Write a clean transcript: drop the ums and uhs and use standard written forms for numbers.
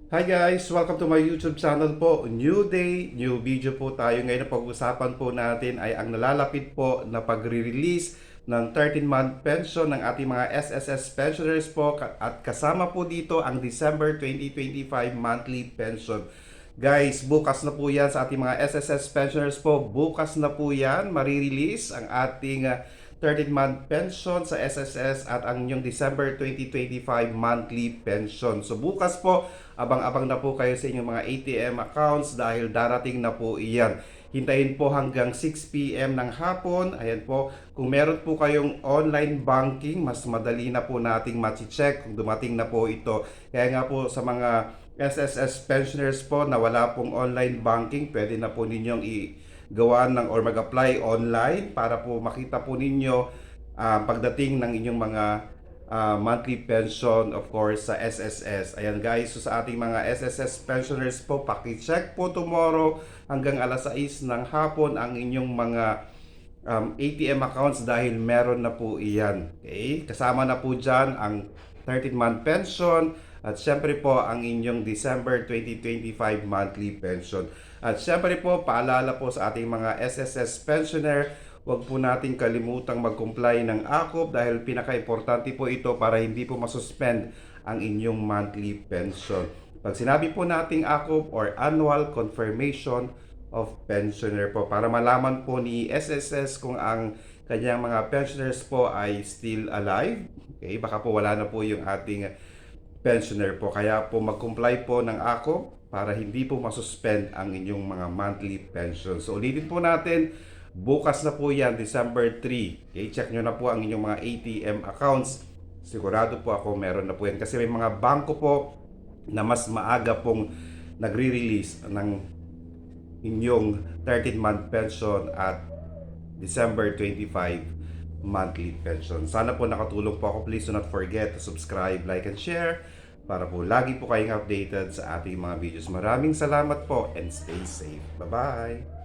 Hi guys! Welcome to my YouTube channel po. New day, new video po tayo. Ngayon ang pag-usapan po natin ay ang nalalapit po na pagre-release ng 13-month pension ng ating mga SSS pensioners po at kasama po dito ang December 2025 monthly pension. Guys, bukas na po yan sa ating mga SSS pensioners po. Bukas na po yan, marirelease ang ating 13-month pension sa SSS at ang inyong December 2025 monthly pension. So bukas po, abang-abang na po kayo sa inyong mga ATM accounts dahil darating na po iyan. Hintayin po hanggang 6 PM ng hapon. Ayan po, kung meron po kayong online banking, mas madali na po nating ma-check kung dumating na po ito. Kaya nga po sa mga SSS pensioners po na wala pong online banking, pwede na po ninyong gawa ng or mag-apply online para po makita po ninyo pagdating ng inyong mga monthly pension, of course, sa SSS. Ayan guys, so sa ating mga SSS pensioners po, paki-check po tomorrow hanggang alas 6 ng hapon ang inyong mga ATM accounts dahil meron na po iyan. Okay? Kasama na po dyan ang 13-month pension at syempre po ang inyong December 2025 monthly pension. At syempre po, paalala po sa ating mga SSS pensioner, huwag po natin kalimutang mag-comply ng AKOP dahil pinaka-importante po ito para hindi po masuspend ang inyong monthly pension. Pag sinabi po nating AKOP or Annual Confirmation of Pensioner po, para malaman po ni SSS kung ang kanyang mga pensioners po ay still alive. Okay, baka po wala na po yung ating pensioner po. Kaya po mag-comply po ng AKOP para hindi po masuspend ang inyong mga monthly pension. So ulitin po natin, bukas na po yan, December 3. Okay, check nyo na po ang inyong mga ATM accounts. Sigurado po ako meron na po yan. Kasi may mga bangko po na mas maaga pong nagre-release ng inyong 13-month pension at December 25 monthly pension. Sana po nakatulong po ako. Please do not forget to subscribe, like, and share para po lagi po kayong updated sa ating mga videos. Maraming salamat po and stay safe. Bye-bye!